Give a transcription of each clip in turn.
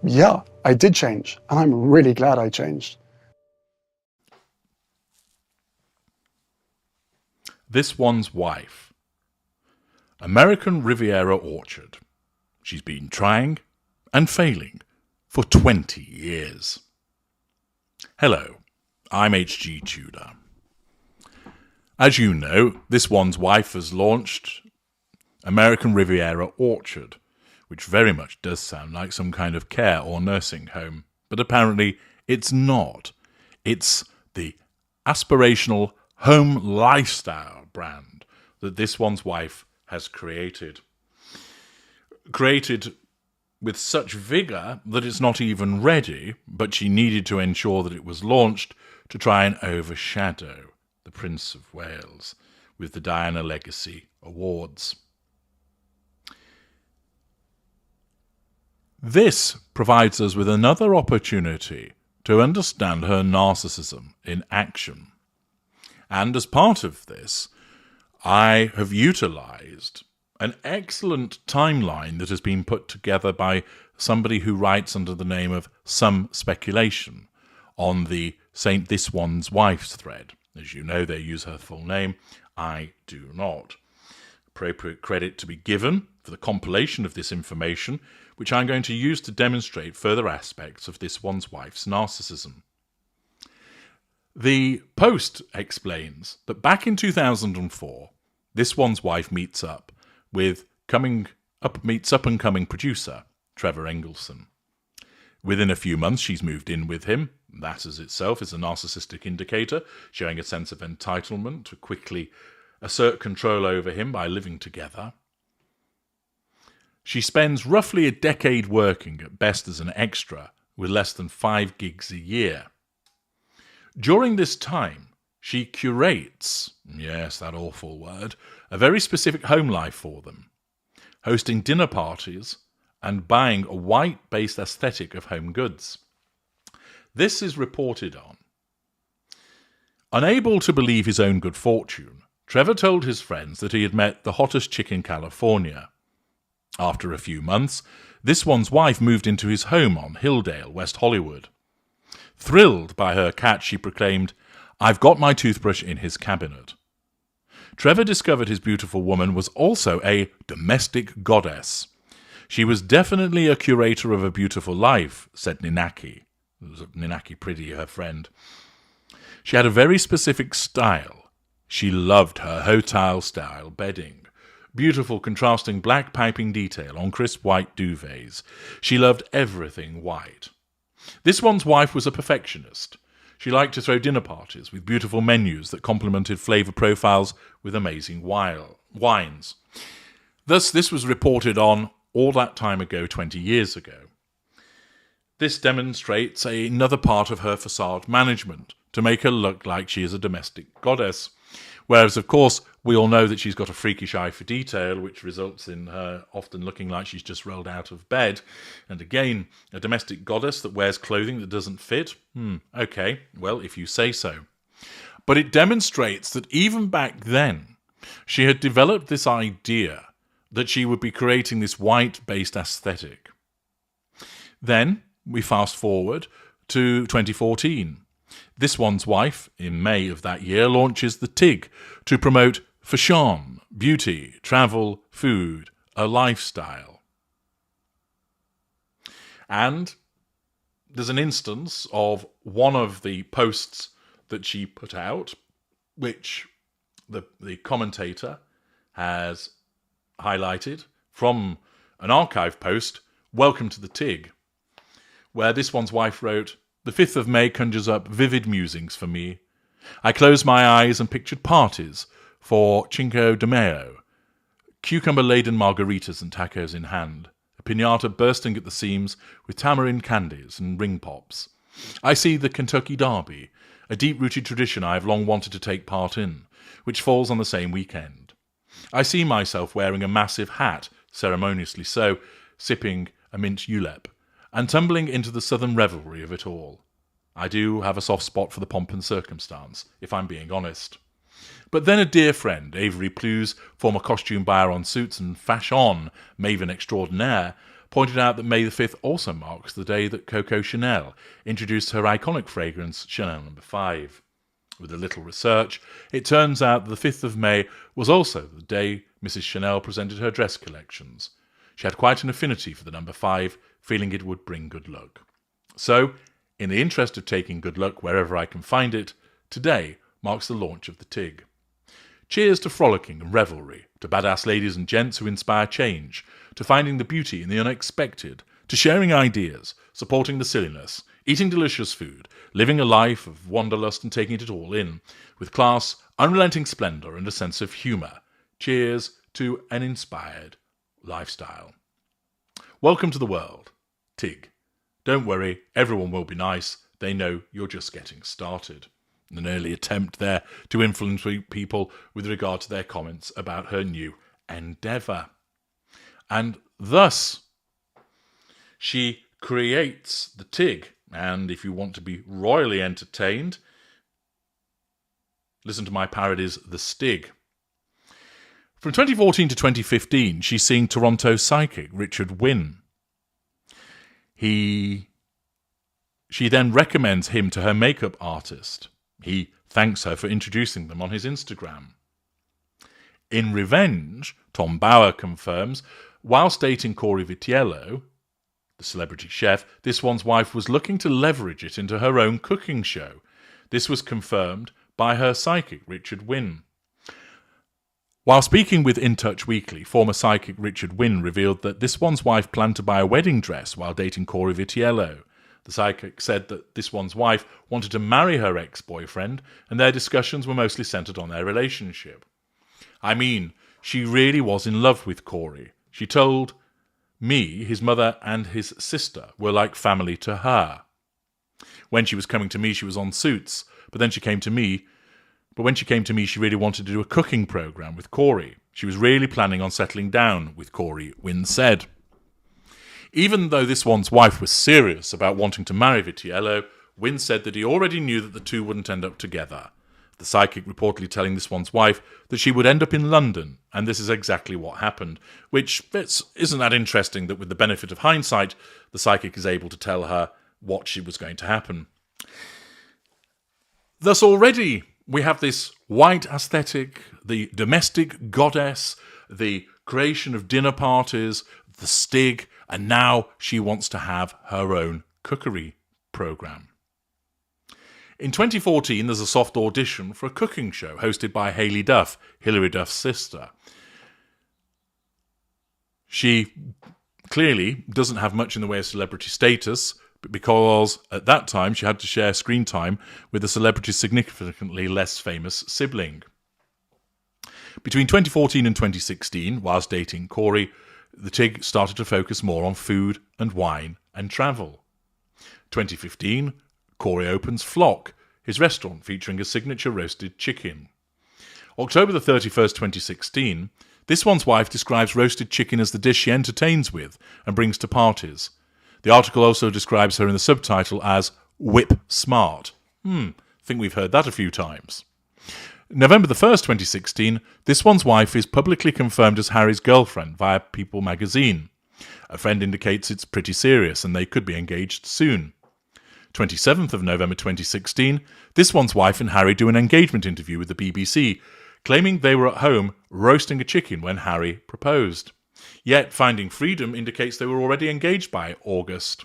yeah, I did change, and I'm really glad I changed. This one's wife. American Riviera orchard. She's been trying and failing for 20 years. Hello, I'm H.G. Tudor. As you know, this one's wife has launched American Riviera Orchard, which very much does sound like some kind of care or nursing home, but apparently it's not. It's the aspirational home lifestyle brand that this one's wife has created. Created with such vigour that it's not even ready, but she needed to ensure that it was launched to try and overshadow the Prince of Wales with the Diana Legacy Awards. This provides us with another opportunity to understand her narcissism in action. And as part of this, I have utilised an excellent timeline that has been put together by somebody who writes under the name of Some Speculation on the Saint This One's Wife's thread. As you know, they use her full name. I do not. Appropriate credit to be given for the compilation of this information, which I'm going to use to demonstrate further aspects of this one's wife's narcissism. The Post explains that back in 2004, this one's wife meets up and coming producer Trevor Engelson. Within a few months, she's moved in with him. That as itself is a narcissistic indicator, showing a sense of entitlement to quickly assert control over him by living together. She spends roughly a decade working at best as an extra, with less than 5 gigs a year. During this time, she curates, yes, that awful word, a very specific home life for them, hosting dinner parties and buying a white-based aesthetic of home goods. This is reported on. Unable to believe his own good fortune, Trevor told his friends that he had met the hottest chick in California. After a few months, this one's wife moved into his home on Hilldale, West Hollywood. Thrilled by her catch, she proclaimed, "I've got my toothbrush in his cabinet." Trevor discovered his beautiful woman was also a domestic goddess. She was definitely a curator of a beautiful life, said Ninaki. It was Ninaki Pretty, her friend. She had a very specific style. She loved her hotel-style bedding. Beautiful contrasting black piping detail on crisp white duvets. She loved everything white. This one's wife was a perfectionist. She liked to throw dinner parties with beautiful menus that complemented flavour profiles with amazing wines. Thus, this was reported on all that time ago, 20 years ago. This demonstrates another part of her facade management to make her look like she is a domestic goddess. Whereas, of course, we all know that she's got a freakish eye for detail, which results in her often looking like she's just rolled out of bed. And again, a domestic goddess that wears clothing that doesn't fit? Okay, well, if you say so. But it demonstrates that even back then, she had developed this idea that she would be creating this white-based aesthetic. Then, we fast forward to 2014. This one's wife, in May of that year, launches the TIG to promote fashion, beauty, travel, food, a lifestyle. And there's an instance of one of the posts that she put out, which the commentator has highlighted from an archive post, "Welcome to the TIG," where this one's wife wrote, "The 5th of May conjures up vivid musings for me. I closed my eyes and pictured parties for Cinco de Mayo, cucumber-laden margaritas and tacos in hand, a piñata bursting at the seams with tamarind candies and ring pops. I see the Kentucky Derby, a deep-rooted tradition I have long wanted to take part in, which falls on the same weekend. I see myself wearing a massive hat, ceremoniously so, sipping a mint julep, and tumbling into the southern revelry of it all. I do have a soft spot for the pomp and circumstance, if I'm being honest. But then a dear friend, Avery Plews, former costume buyer on Suits and fashion maven extraordinaire, pointed out that May the 5th also marks the day that Coco Chanel introduced her iconic fragrance, Chanel No. 5. With a little research, it turns out that the 5th of May was also the day Mrs. Chanel presented her dress collections. She had quite an affinity for the number 5, feeling it would bring good luck. So, in the interest of taking good luck wherever I can find it, today marks the launch of the TIG. Cheers to frolicking and revelry, to badass ladies and gents who inspire change, to finding the beauty in the unexpected, to sharing ideas, supporting the silliness, eating delicious food, living a life of wanderlust and taking it all in, with class, unrelenting splendour and a sense of humour. Cheers to an inspired lifestyle. Welcome to the world. TIG. Don't worry, everyone will be nice. They know you're just getting started. An early attempt there to influence people with regard to their comments about her new endeavour. And thus, she creates the TIG. And if you want to be royally entertained, listen to my parodies, The Stig. From 2014 to 2015, she's seeing Toronto psychic Richard Wynne. She then recommends him to her makeup artist. He thanks her for introducing them on his Instagram. In revenge, Tom Bauer confirms, whilst dating Corey Vitiello, the celebrity chef, this one's wife was looking to leverage it into her own cooking show. This was confirmed by her psychic, Richard Wynne. While speaking with In Touch Weekly, former psychic Richard Wynne revealed that this one's wife planned to buy a wedding dress while dating Corey Vitiello. The psychic said that this one's wife wanted to marry her ex-boyfriend, and their discussions were mostly centred on their relationship. I mean, she really was in love with Corey. She told me his mother and his sister were like family to her. When she was coming to me, she was on Suits, but when she came to me, she really wanted to do a cooking programme with Corey. She was really planning on settling down with Corey, Wynne said. Even though this one's wife was serious about wanting to marry Vitiello, Wynne said that he already knew that the two wouldn't end up together. The psychic reportedly telling this one's wife that she would end up in London, and this is exactly what happened, which isn't that interesting that with the benefit of hindsight, the psychic is able to tell her what was going to happen. Thus already we have this white aesthetic, the domestic goddess, the creation of dinner parties, the Stig, and now she wants to have her own cookery programme. In 2014, there's a soft audition for a cooking show hosted by Hayley Duff, Hilary Duff's sister. She clearly doesn't have much in the way of celebrity status, because at that time she had to share screen time with a celebrity's significantly less famous sibling. Between 2014 and 2016, whilst dating Corey, the TIG started to focus more on food and wine and travel. 2015, Corey opens Flock, his restaurant featuring a signature roasted chicken. October the 31st, 2016, this one's wife describes roasted chicken as the dish she entertains with and brings to parties. The article also describes her in the subtitle as Whip Smart. Think we've heard that a few times. November the 1st, 2016, this one's wife is publicly confirmed as Harry's girlfriend via People magazine. A friend indicates it's pretty serious and they could be engaged soon. 27th of November 2016, this one's wife and Harry do an engagement interview with the BBC, claiming they were at home roasting a chicken when Harry proposed. Yet Finding Freedom indicates they were already engaged by August.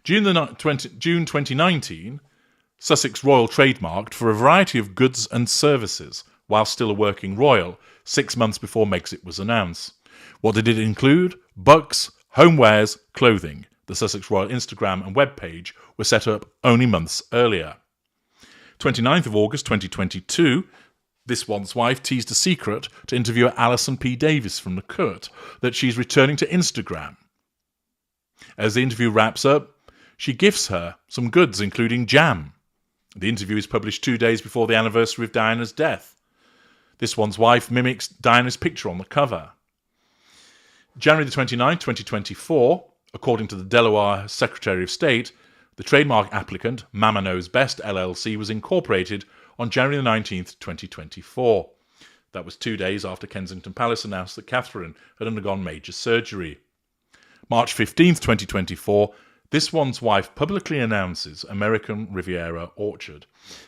June 2019, Sussex Royal trademarked for a variety of goods and services while still a working royal, 6 months before Megxit was announced. What did it include? Bucks, homewares, clothing. The Sussex Royal Instagram and web page were set up only months earlier. 29th of August 2022, this one's wife teased a secret to interviewer Alison P. Davis from The Cut that she's returning to Instagram. As the interview wraps up, she gifts her some goods, including jam. The interview is published 2 days before the anniversary of Diana's death. This one's wife mimics Diana's picture on the cover. January the 29th, 2024, according to the Delaware Secretary of State, the trademark applicant, Mama Knows Best LLC, was incorporated on January the 19th, 2024. That was 2 days after Kensington Palace announced that Catherine had undergone major surgery. March 15th, 2024, this one's wife publicly announces American Riviera Orchard.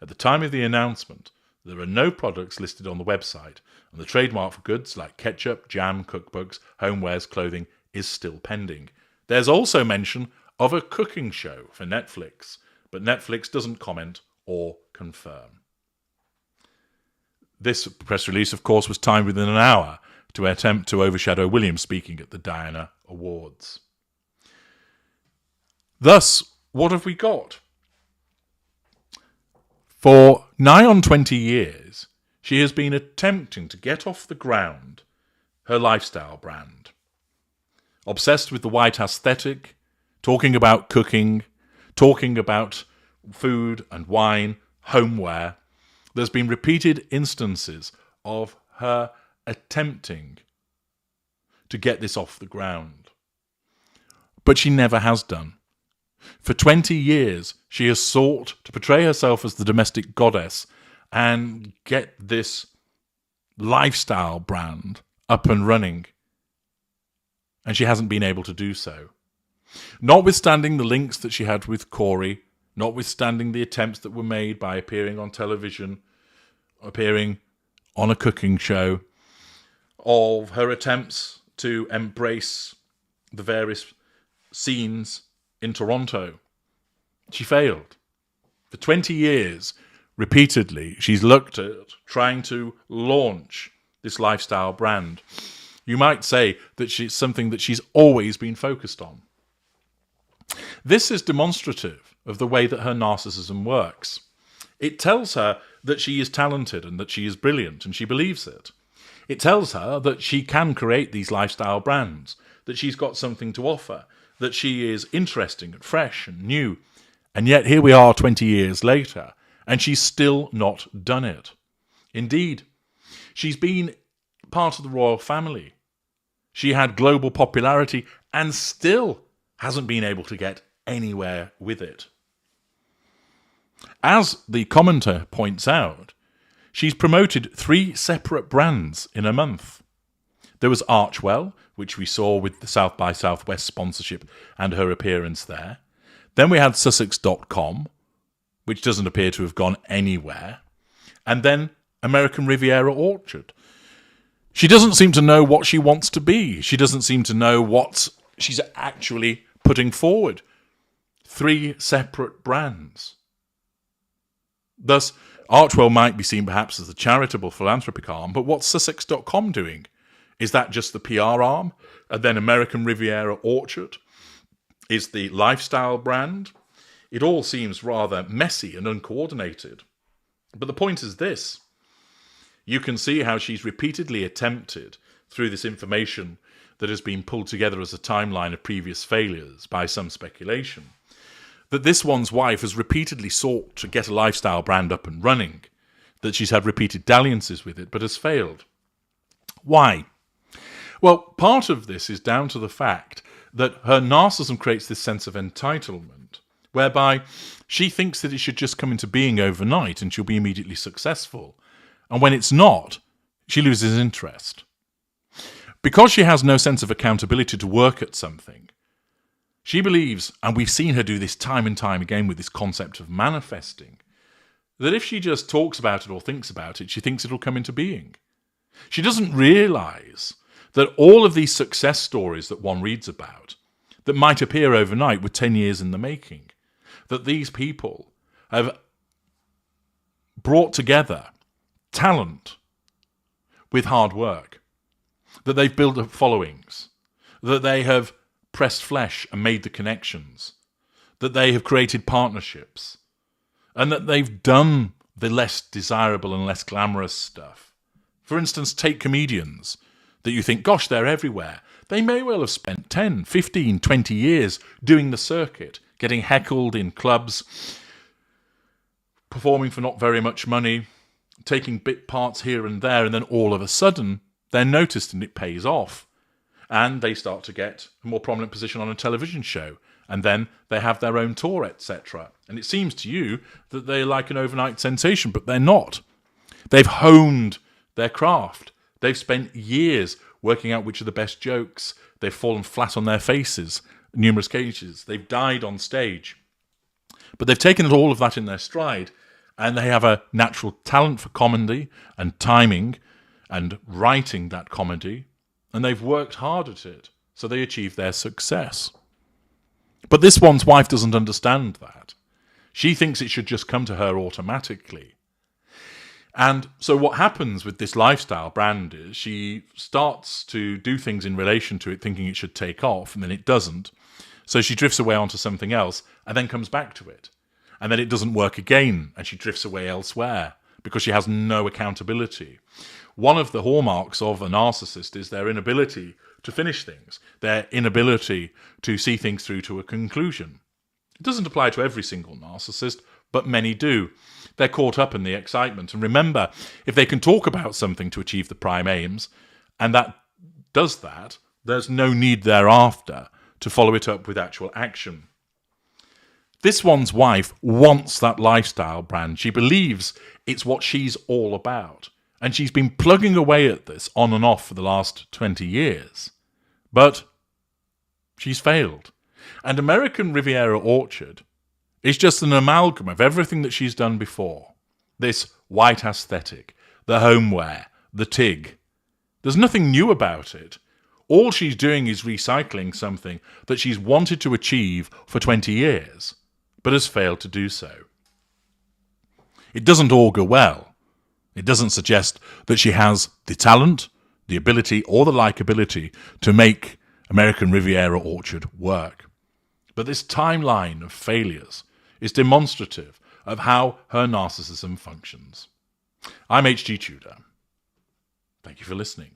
At the time of the announcement, there are no products listed on the website, and the trademark for goods like ketchup, jam, cookbooks, homewares, clothing is still pending. There's also mention of a cooking show for Netflix, but Netflix doesn't comment or confirm. This press release, of course, was timed within an hour to attempt to overshadow William speaking at the Diana Awards. Thus, what have we got? For nigh on 20 years, she has been attempting to get off the ground her lifestyle brand. Obsessed with the white aesthetic, talking about cooking, talking about food and wine, homeware, there's been repeated instances of her attempting to get this off the ground. But she never has done. For 20 years, she has sought to portray herself as the domestic goddess and get this lifestyle brand up and running. And she hasn't been able to do so. Notwithstanding the links that she had with Corey, notwithstanding the attempts that were made by appearing on television, appearing on a cooking show, of her attempts to embrace the various scenes in Toronto, she failed. For 20 years, repeatedly, she's looked at trying to launch this lifestyle brand. You might say that it's something that she's always been focused on. This is demonstrative of the way that her narcissism works. It tells her that she is talented and that she is brilliant, and she believes it. It tells her that she can create these lifestyle brands, that she's got something to offer, that she is interesting and fresh and new. And yet here we are 20 years later, and she's still not done it. Indeed, she's been part of the royal family. She had global popularity and still hasn't been able to get anywhere with it. As the commenter points out, she's promoted 3 separate brands in a month. There was Archwell, which we saw with the South by Southwest sponsorship and her appearance there. Then we had Sussex.com, which doesn't appear to have gone anywhere. And then American Riviera Orchard. She doesn't seem to know what she wants to be. She doesn't seem to know what she's actually putting forward. 3 separate brands. Thus, Archwell might be seen perhaps as the charitable philanthropic arm, but what's Sussex.com doing? Is that just the PR arm? And then American Riviera Orchard is the lifestyle brand? It all seems rather messy and uncoordinated. But the point is this. You can see how she's repeatedly attempted, through this information that has been pulled together as a timeline of previous failures by some speculation, that this one's wife has repeatedly sought to get a lifestyle brand up and running, that she's had repeated dalliances with it, but has failed. Why? Well, part of this is down to the fact that her narcissism creates this sense of entitlement, whereby she thinks that it should just come into being overnight and she'll be immediately successful. And when it's not, she loses interest. Because she has no sense of accountability to work at something, she believes, and we've seen her do this time and time again with this concept of manifesting, that if she just talks about it or thinks about it, she thinks it'll come into being. She doesn't realise that all of these success stories that one reads about, that might appear overnight, were 10 years in the making. That these people have brought together talent with hard work. That they've built up followings. That they have pressed flesh and made the connections. That they have created partnerships. And that they've done the less desirable and less glamorous stuff. For instance, take comedians that you think, gosh, they're everywhere. They may well have spent 10, 15, 20 years doing the circuit, getting heckled in clubs, performing for not very much money, taking bit parts here and there, and then all of a sudden, they're noticed and it pays off. And they start to get a more prominent position on a television show. And then they have their own tour, etc. And it seems to you that they're like an overnight sensation, but they're not. They've honed their craft. They've spent years working out which are the best jokes. They've fallen flat on their faces on numerous occasions. They've died on stage. But they've taken all of that in their stride, and they have a natural talent for comedy and timing and writing that comedy, and they've worked hard at it, so they achieve their success. But this one's wife doesn't understand that. She thinks it should just come to her automatically. And so what happens with this lifestyle brand is she starts to do things in relation to it, thinking it should take off, and then it doesn't. So she drifts away onto something else and then comes back to it. And then it doesn't work again, and she drifts away elsewhere because she has no accountability. One of the hallmarks of a narcissist is their inability to finish things, their inability to see things through to a conclusion. It doesn't apply to every single narcissist, but many do. They're caught up in the excitement. And remember, if they can talk about something to achieve the prime aims, and that does that, there's no need thereafter to follow it up with actual action. This one's wife wants that lifestyle brand. She believes it's what she's all about. And she's been plugging away at this on and off for the last 20 years. But she's failed. And American Riviera Orchard is just an amalgam of everything that she's done before. This white aesthetic, the homeware, the TIG. There's nothing new about it. All she's doing is recycling something that she's wanted to achieve for 20 years, but has failed to do so. It doesn't augur well. It doesn't suggest that she has the talent, the ability, or the likability to make American Riviera Orchard work. But this timeline of failures is demonstrative of how her narcissism functions. I'm H.G. Tudor. Thank you for listening.